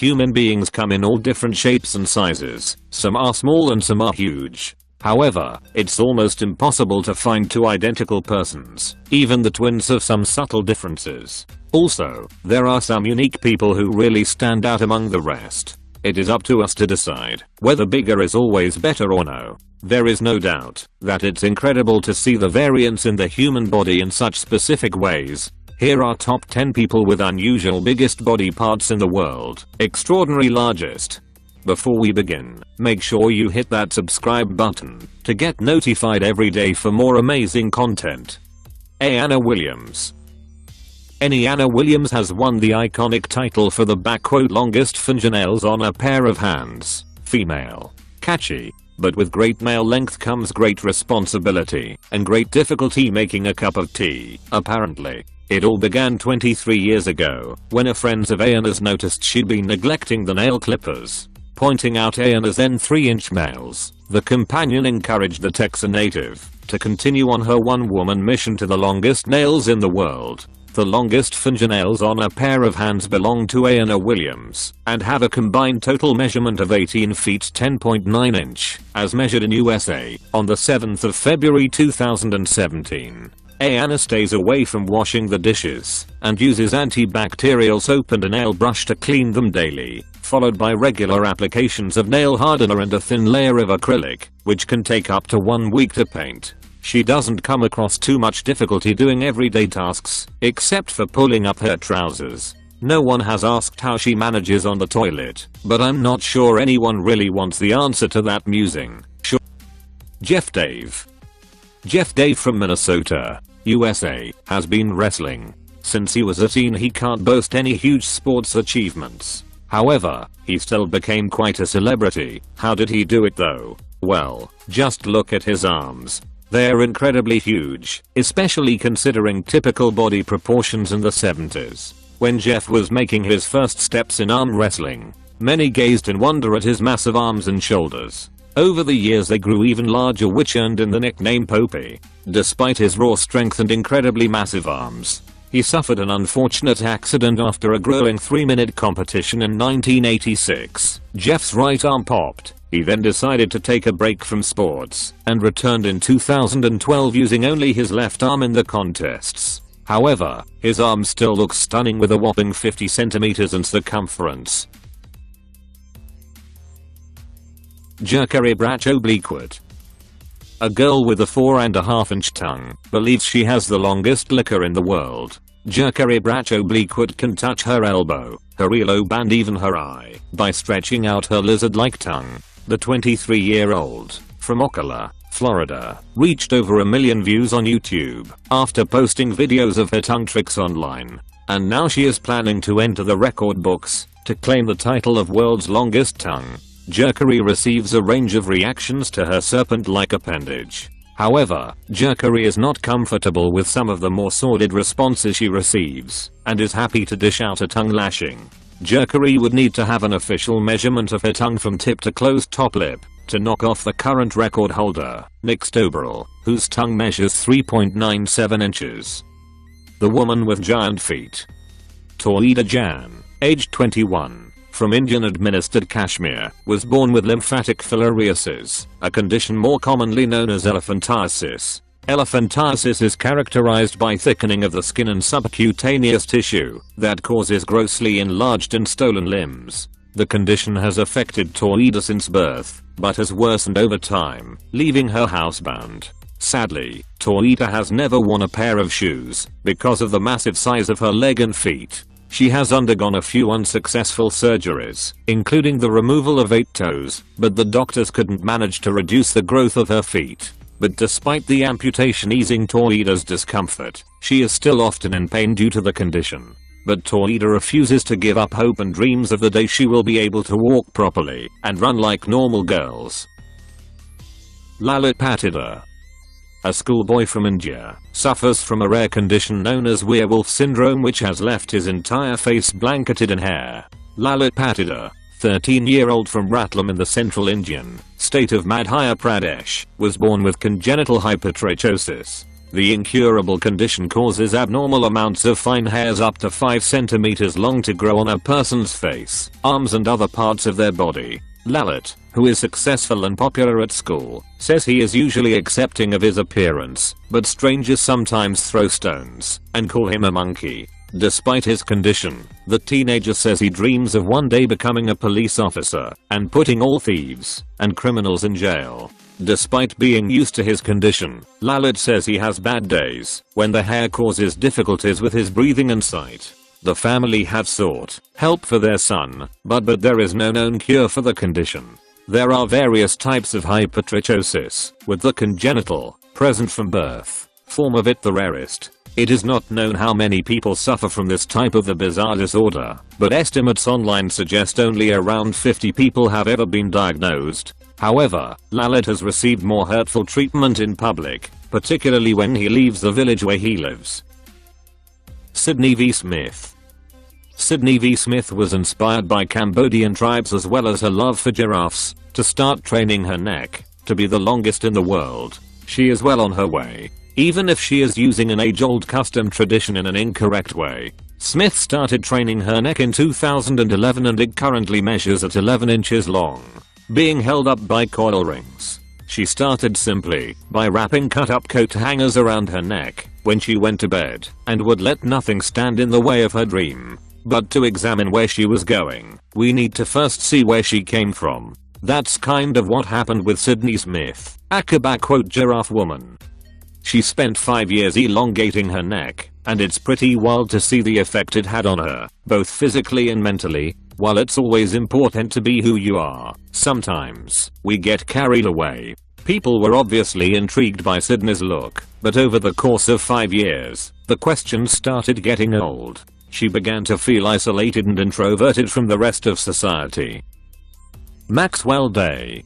human beings come in all different shapes and sizes. Some are small and some are huge. However, it's almost impossible to find two identical persons. Even the twins have some subtle differences. Also, there are some unique people who really stand out among the rest. It is up to us to decide whether bigger is always better or no. There is no doubt that it's incredible to see the variance in the human body in such specific ways. Here are top 10 people with unusual biggest body parts in the world. Extraordinary largest. Before we begin, make sure you hit that subscribe button to get notified every day for more amazing content. Anna Williams. Anna Williams has won the iconic title for the longest fingernails on a pair of hands. Female. Catchy. But with great nail length comes great responsibility and great difficulty making a cup of tea, apparently. It all began 23 years ago when a friend of Anna's noticed she'd been neglecting the nail clippers. Pointing out Anna's then 3-inch nails, the companion encouraged the Texan native to continue on her one-woman mission to the longest nails in the world. The longest fingernails on a pair of hands belong to Anna Williams and have a combined total measurement of 18 feet 10.9 inch, as measured in USA, on the 7th of February 2017. Anna stays away from washing the dishes and uses antibacterial soap and a nail brush to clean them daily, followed by regular applications of nail hardener and a thin layer of acrylic, which can take up to 1 week to paint. She doesn't come across too much difficulty doing everyday tasks, except for pulling up her trousers. No one has asked how she manages on the toilet, but I'm not sure anyone really wants the answer to that musing. Sure. Jeff Dave. Jeff Dave from Minnesota, USA, has been wrestling. Since he was a teen he can't boast any huge sports achievements. However, he still became quite a celebrity. How did he do it though? Well, just look at his arms. They're incredibly huge, especially considering typical body proportions in the 70s. When Jeff was making his first steps in arm wrestling, many gazed in wonder at his massive arms and shoulders. Over the years they grew even larger, which earned him the nickname Popey. Despite his raw strength and incredibly massive arms, he suffered an unfortunate accident after a grueling 3-minute competition in 1986. Jeff's right arm popped. He then decided to take a break from sports and returned in 2012 using only his left arm in the contests. However, his arm still looks stunning with a whopping 50 centimeters in circumference. Jerkari Bracho Bleakwood. A girl with a 4.5-inch tongue believes she has the longest licker in the world. Jerkari Bracho Bleakwood can touch her elbow, her earlobe and even her eye by stretching out her lizard-like tongue. The 23-year-old, from Ocala, Florida, reached over 1 million views on YouTube after posting videos of her tongue tricks online. And now she is planning to enter the record books to claim the title of world's longest tongue. Jerkari receives a range of reactions to her serpent-like appendage. However, Jerkari is not comfortable with some of the more sordid responses she receives and is happy to dish out a tongue lashing. Jerkari would need to have an official measurement of her tongue from tip to closed top lip to knock off the current record holder, Nick Stoberl, whose tongue measures 3.97 inches. The woman with giant feet. Tawhida Jan, aged 21, from Indian-administered Kashmir, was born with lymphatic filariasis, a condition more commonly known as elephantiasis. Elephantiasis is characterized by thickening of the skin and subcutaneous tissue that causes grossly enlarged and swollen limbs. The condition has affected Tawhida since birth, but has worsened over time, leaving her housebound. Sadly, Tawhida has never worn a pair of shoes because of the massive size of her leg and feet. She has undergone a few unsuccessful surgeries, including the removal of 8 toes, but the doctors couldn't manage to reduce the growth of her feet. But despite the amputation easing Tawhida's discomfort, she is still often in pain due to the condition. But Tawhida refuses to give up hope and dreams of the day she will be able to walk properly and run like normal girls. Lalit Patidar. A schoolboy from India suffers from a rare condition known as werewolf syndrome, which has left his entire face blanketed in hair. Lalit Patidar, 13-year-old from Ratlam in the central Indian state of Madhya Pradesh, was born with congenital hypertrichosis. The incurable condition causes abnormal amounts of fine hairs up to 5 centimeters long to grow on a person's face, arms and other parts of their body. Lalit, who is successful and popular at school, says he is usually accepting of his appearance, but strangers sometimes throw stones and call him a monkey. Despite his condition, the teenager says he dreams of one day becoming a police officer and putting all thieves and criminals in jail. Despite being used to his condition, Lalit says he has bad days when the hair causes difficulties with his breathing and sight. The family have sought help for their son, but there is no known cure for the condition. There are various types of hypertrichosis, with the congenital, present from birth, form of it the rarest. It is not known how many people suffer from this type of the bizarre disorder, but estimates online suggest only around 50 people have ever been diagnosed. However, Lalit has received more hurtful treatment in public, particularly when he leaves the village where he lives. Sydney V. Smith. Sydney V. Smith was inspired by Cambodian tribes as well as her love for giraffes to start training her neck to be the longest in the world. She is well on her way, even if she is using an age-old custom tradition in an incorrect way. Smith started training her neck in 2011 and it currently measures at 11 inches long, being held up by coil rings. She started simply by wrapping cut-up coat hangers around her neck when she went to bed and would let nothing stand in the way of her dream. But to examine where she was going, we need to first see where she came from. That's kind of what happened with Sydney Smith, Akaba quote giraffe woman. She spent 5 years elongating her neck, and it's pretty wild to see the effect it had on her, both physically and mentally. While it's always important to be who you are, sometimes we get carried away. People were obviously intrigued by Sydney's look, but over the course of 5 years, the questions started getting old. She began to feel isolated and introverted from the rest of society. Maxwell Day.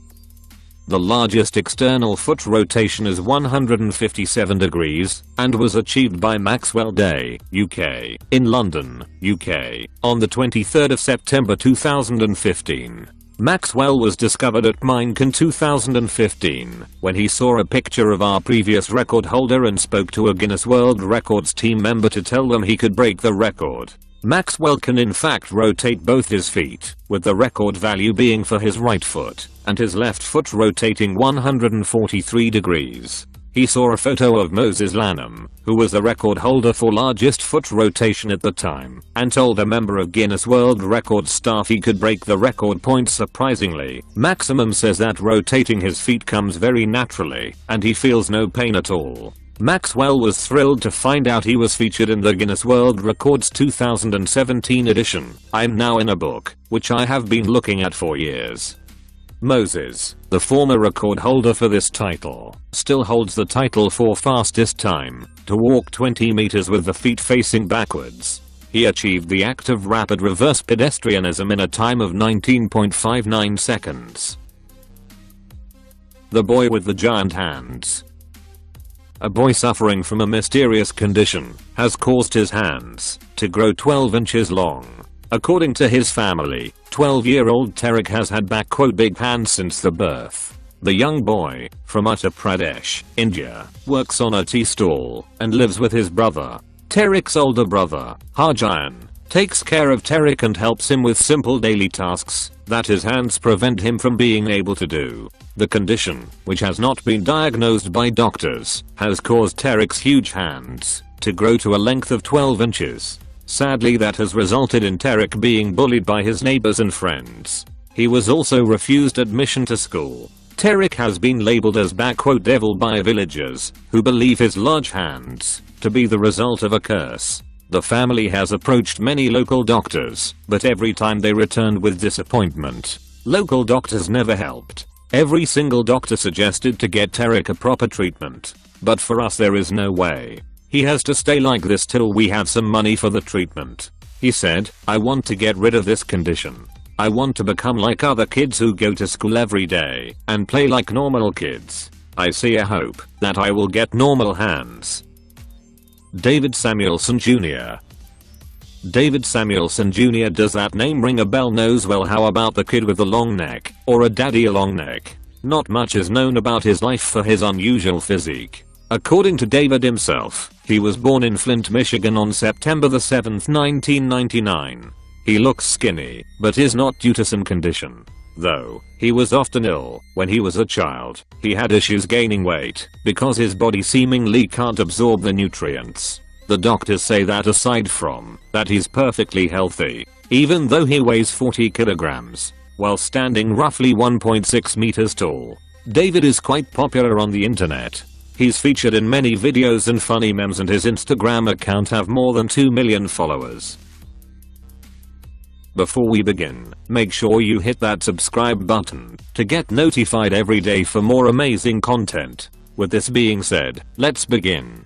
The largest external foot rotation is 157 degrees and was achieved by Maxwell Day, UK, in London, UK, on the 23rd of September 2015. Maxwell was discovered at Minecon 2015 when he saw a picture of our previous record holder and spoke to a Guinness World Records team member to tell them he could break the record. Maxwell can in fact rotate both his feet, with the record value being for his right foot, and his left foot rotating 143 degrees. He saw a photo of Moses Lanham, who was the record holder for largest foot rotation at the time, and told a member of Guinness World Records staff he could break the record point surprisingly. Maximum says that rotating his feet comes very naturally, and he feels no pain at all. Maxwell was thrilled to find out he was featured in the Guinness World Records 2017 edition. I'm now in a book, which I have been looking at for years. Moses, the former record holder for this title, still holds the title for fastest time to walk 20 meters with the feet facing backwards. He achieved the act of rapid reverse pedestrianism in a time of 19.59 seconds. The boy with the giant hands. A boy suffering from a mysterious condition has caused his hands to grow 12 inches long. According to his family, 12-year-old Tarek has had big hands since the birth. The young boy, from Uttar Pradesh, India, works on a tea stall and lives with his brother. Tarek's older brother, Harjan, takes care of Tarek and helps him with simple daily tasks that his hands prevent him from being able to do. The condition, which has not been diagnosed by doctors, has caused Tarek's huge hands to grow to a length of 12 inches. Sadly, that has resulted in Tarek being bullied by his neighbors and friends. He was also refused admission to school. Tarek has been labeled as "devil" by villagers, who believe his large hands to be the result of a curse. The family has approached many local doctors, but every time they returned with disappointment. Local doctors never helped. Every single doctor suggested to get Tarek a proper treatment. But for us there is no way. He has to stay like this till we have some money for the treatment. He said, "I want to get rid of this condition. I want to become like other kids who go to school every day and play like normal kids. I see a hope that I will get normal hands." David Samuelson Jr. David Samuelson Jr. Does that name ring a bell? Knows well. How about the kid with the long neck, or a daddy long neck? Not much is known about his life for his unusual physique. According to David himself, he was born in Flint, Michigan on September the 7th, 1999. He looks skinny, but is not due to some condition. Though, he was often ill. When he was a child, he had issues gaining weight because his body seemingly can't absorb the nutrients. The doctors say that aside from that, he's perfectly healthy, even though he weighs 40 kilograms, while standing roughly 1.6 meters tall. David is quite popular on the internet. He's featured in many videos and funny memes, and his Instagram account have more than 2 million followers. Before we begin, make sure you hit that subscribe button to get notified every day for more amazing content. With this being said, let's begin.